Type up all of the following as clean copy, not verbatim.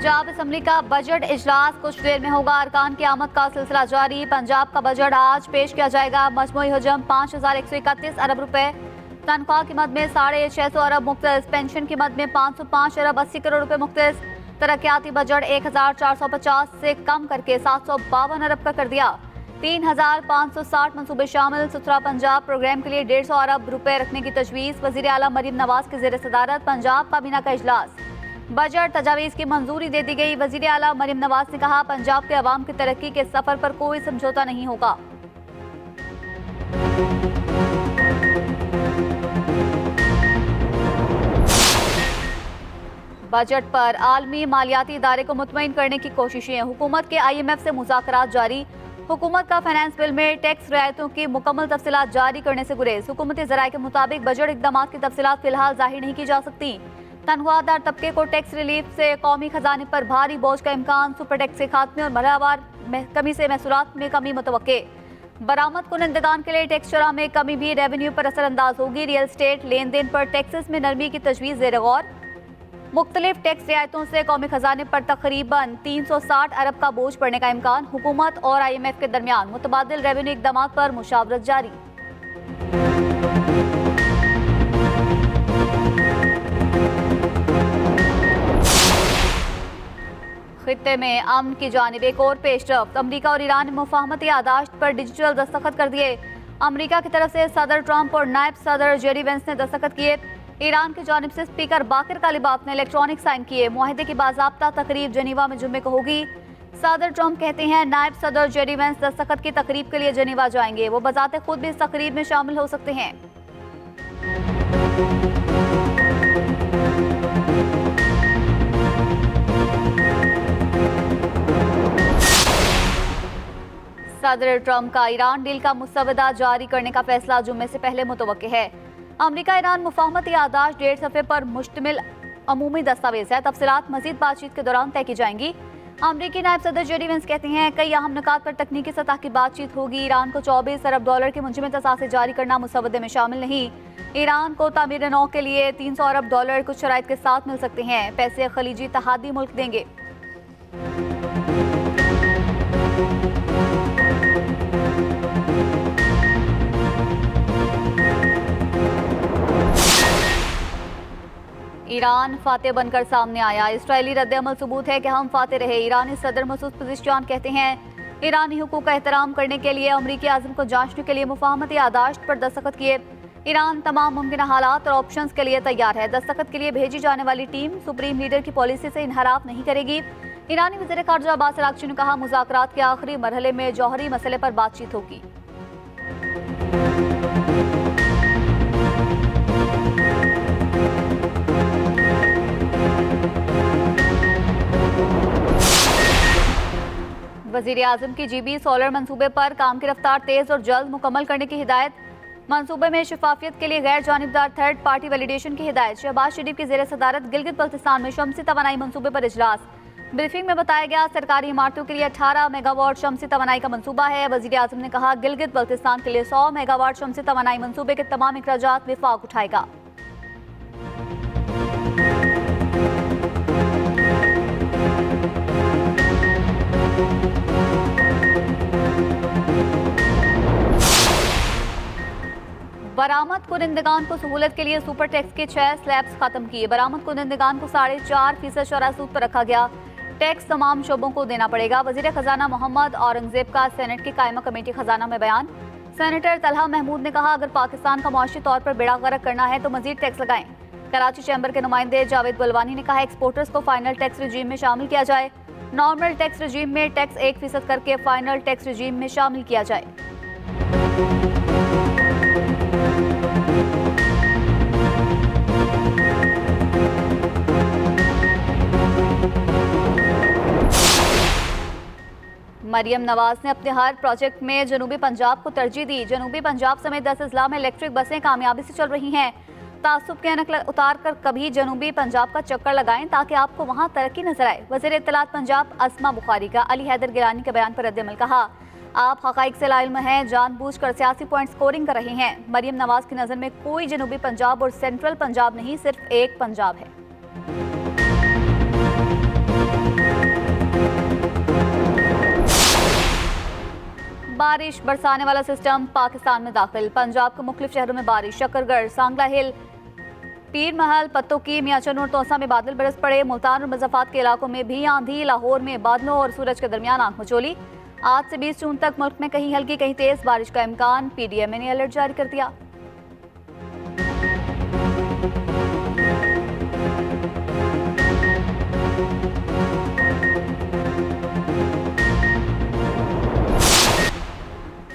Punjab assembly का budget इजलास कुछ देर में होगा। अरकान की आमद का सिलसिला जारी। पंजाब का बजट आज पेश किया जाएगा। मजमूई हजम 5131 अरब रुपए, तनख्वाह की मद में 650 अरब मुख्तस, पेंशन की मद में 505 अरब 80 करोड़ रुपए मुख्तस। तरक्याती बजट 1450 से कम करके 752 अरब का कर दिया। 3560 मनसूबे शामिल। सुथरा पंजाब प्रोग्राम के लिए 150 अरब रुपए रखने की तजवीज़। वज़ीर आला मरीम नवाज की ज़ेर सदारत पंजाब काबीना का इजलास। बजट तजावीज़ की मंजूरी दे दी गई। वज़ीर आला मरीम नवाज ने कहा, पंजाब के अवाम की तरक्की के सफर पर कोई समझौता नहीं होगा। बजट पर आलमी मालियाती इदारे को मुतमईन करने की कोशिशें। हुकूमत के IMF से मुज़ाकरात जारी। हुकूमत का फाइनेंस बिल में टैक्स रियायतों की मुकम्मल तफसीलात जारी करने से गुरेज। हुकूमती ज़राए के मुताबिक बजट इक़दामात की तफसीलात फिलहाल जाहिर नहीं की जा सकती। तनख्वाहदार तबके को टैक्स रिलीफ से कौमी खजाने पर भारी बोझ का इम्कान। सुपर टैक्स के खात्मे और मरहलावार कमी से महसूलात में कमी मुतवक्के। बरामद कुनंदगान के लिए टैक्स शरह में कमी भी रेवेन्यू पर असरअंदाज होगी। रियल स्टेट लेन देन पर टैक्सेस में नरमी की तजवीज़ ज़ेर गौर। मुख्तलिफ टैक्स रियायतों से कौमी खजाने पर तकरीबन 360 अरब का बोझ पड़ने का इम्कान। हुकूमत और IMF के दरमियान मुतबादिल रेवेन्यू इक़दामात पर मुशावरत जारी। खित्ते में अमन की जानिब एक और पेशरफ्त। अमरीका और ईरान ने मुफाहमती यादाश्त पर डिजिटल दस्तखत कर दिए। अमरीका की तरफ से सदर ट्रंप और नायब सदर जेडी वेंस ने दस्तखत किए। ईरान की जानिब से स्पीकर बाकिर कालिबाफ ने इलेक्ट्रॉनिक साइन किए। मुआहिदे की बाज़ाब्ता तकरीब जनीवा में जुम्मे को होगी। सदर ट्रंप कहते हैं, नायब सदर जेडी वेंस दस्तखत की तकरीब के लिए जनीवा जाएंगे। वो बजाते खुद भी इस तकरीब में शामिल हो सकते हैं। सदर ट्रंप का ईरान डील का मुसवदा जारी करने का फैसला जुम्मे से पहले मुतवक्के है। अमरीका ईरान मुफाहमती यादाश्त 1.5 सफ़े पर मुश्तमिल अमूमी दस्तावेज है। तफसीलात मजीद बातचीत के दौरान तय की जाएंगी। अमरीकी नायब सदर जेडी वेंस कहते हैं, कई अहम निकात पर तकनीकी सतह की बातचीत होगी। ईरान को 24 अरब डॉलर के मुंजमद असासे जारी करना मुसवदे में शामिल नहीं। ईरान को तामीर नौ के लिए 300 अरब डॉलर कुछ शराइत के साथ मिल सकते हैं। पैसे खलीजी तहादी मुल्क देंगे। ईरान फातेह बनकर सामने आया। इस्राएली रद्द-ए-अमल सबूत है कि हम फातेह रहे। ईरानी सदर मसूद पज़ेश्कियान कहते हैं, ईरानी हुकूक का एहतराम करने के लिए अमरीकी आज़म को जांचने के लिए मुफाहमती यादाश्त पर दस्तखत किए। ईरान तमाम मुमकिन हालात और ऑप्शंस के लिए तैयार है। दस्तखत के लिए भेजी जाने वाली टीम सुप्रीम लीडर की पॉलिसी से इनहराफ नहीं करेगी। ईरानी वज़ीर ख़ारिजा अब्बास अराग़ची ने कहा, मुज़ाकरात के आखिरी मरहले में जौहरी मसले पर बातचीत होगी। वज़ीर आज़म की GB सोलर मंसूबे पर काम की रफ्तार तेज़ और जल्द मुकम्मल करने की हिदायत। मंसूबे में शफाफियत के लिए गैर जानिबदार थर्ड पार्टी वैलिडेशन की हिदायत। शहबाज शरीफ की ज़ेर सदारत गिलगित बल्तिस्तान में शमसी तवानाई मंसूबे पर इजलास। ब्रीफिंग में बताया गया, सरकारी इमारतों के लिए 18 मेगावाट शमसी तवानाई का मंसूबा है। वज़ीर आज़म ने कहा, गिलगित बल्तिस्तान के लिए 100 मेगावाट शमसी तवानाई मंसूबे के तमाम इखराजात विफाक उठाएगा। बरामद कुनिंदगान को सहूलत के लिए सुपर टैक्स के 6 स्लैब्स खत्म किए। बरामद कुनिंदगान को 4.5% शरह सूद पर रखा गया। टैक्स तमाम शोबों को देना पड़ेगा। वज़ीर खजाना मोहम्मद औरंगजेब का सेनेट की कायमा कमेटी खजाना में बयान। सेनेटर तलहा महमूद ने कहा, अगर पाकिस्तान का मुआशी तौर पर बेड़ा गर्क करना है तो मजीद टैक्स लगाएं। कराची चैम्बर के नुमाइंदे जावेद बलवानी ने कहा, एक्सपोर्टर्स को फाइनल टैक्स रजीम में शामिल किया जाए। नॉर्मल टैक्स रजीम में टैक्स 1% करके फाइनल टैक्स रजीम में शामिल किया जाए। मरियम नवाज ने अपने हर प्रोजेक्ट में जनूबी पंजाब को तरजीह दी। जनूबी पंजाब समेत 10 अजला में इलेक्ट्रिक बसें कामयाबी से चल रही हैं। तासुब के अनक उतार कर कभी जनूबी पंजाब का चक्कर लगाएं ताकि आपको वहां तरक्की नजर आए। वज़ीर इत्तलात पंजाब अस्मा बुखारी का अली हैदर गिलानी के बयान पर रद्द-ए-अमल। कहा, आप हक़ाइक़ से लाइल्म हैं, जानबूझकर सियासी पॉइंट स्कोरिंग कर रहे हैं। मरियम नवाज की नज़र में कोई जनूबी पंजाब और सेंट्रल पंजाब नहीं, सिर्फ एक पंजाब है। बारिश बरसाने वाला सिस्टम पाकिस्तान में दाखिल। पंजाब के मुख्तलिफ शहरों में बारिश। शकरगढ़, सांगला हिल, पीर महल, पत्तोकी, मियाँचल और तौसा में बादल बरस पड़े। मुल्तान और मुजफ्फराबाद के इलाकों में भी आंधी। लाहौर में बादलों और सूरज के दरमियान आंख मचोली। आज से 20 जून तक मुल्क में कहीं हल्की कहीं तेज बारिश का इम्कान। पीडीएमए ने अलर्ट जारी कर दिया।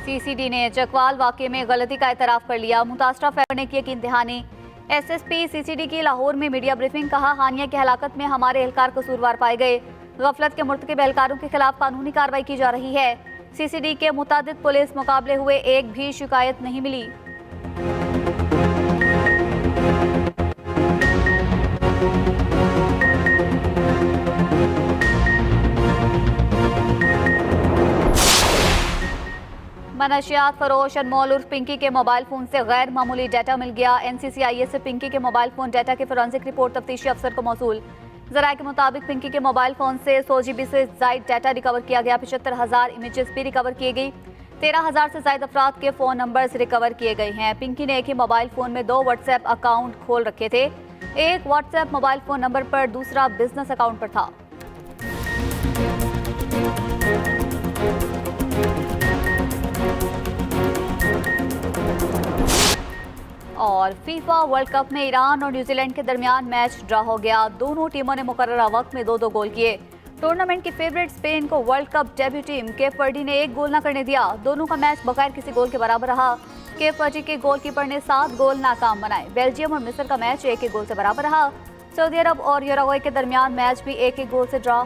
सीसीडी ने चकवाल वाकये में गलती का एतराफ कर लिया। मुतासरा फैमिली ने की यकीन दहानी। एसएसपी सीसीडी की लाहौर में मीडिया ब्रीफिंग। कहा, हानिया की हलाकत में हमारे एहलकार कसूरवार पाए गए। गफलत के मुर्तकिब एहलकारों के खिलाफ कानूनी कार्रवाई की जा रही है। सीसीडी के मुताबिक पुलिस मुकाबले हुए एक भी शिकायत नहीं मिली। मनशियात फरोश अनमोल उर्फ पिंकी के मोबाइल फोन से गैर मामूली डाटा मिल गया। एनसीसीआईए से पिंकी के मोबाइल फोन डाटा की फोरेंसिक रिपोर्ट तफ्तीशी अफसर को मौसूल। जराये के मुताबिक पिंकी के मोबाइल फोन से 100 GB से जायद डाटा रिकवर किया गया। 75,000 इमेजेस भी रिकवर किए गई। 13,000 से जायद अफराद के फोन नंबर्स रिकवर किए गए हैं। पिंकी ने एक ही मोबाइल फोन में 2 व्हाट्सएप अकाउंट खोल रखे थे। एक व्हाट्सएप मोबाइल फोन नंबर पर, दूसरा बिजनेस अकाउंट पर था। और फीफा वर्ल्ड कप में ईरान और न्यूजीलैंड के दरमियान मैच ड्रा हो गया। दोनों टीमों ने मुकर्ररा वक्त में 2-2 गोल किए। टूर्नामेंट की फेवरेट स्पेन को world cup debut team Cape Verde ने 1 गोल न करने दिया। दोनों का मैच बगैर किसी गोल के बराबर रहा। केप वर्दी के गोलकीपर ने 7 गोल नाकाम बनाए। बेल्जियम और मिस्र का मैच 1-1 गोल से बराबर रहा। सऊदी अरब और यूरुग्वे के दरमियान मैच भी 1-1 गोल से ड्रा।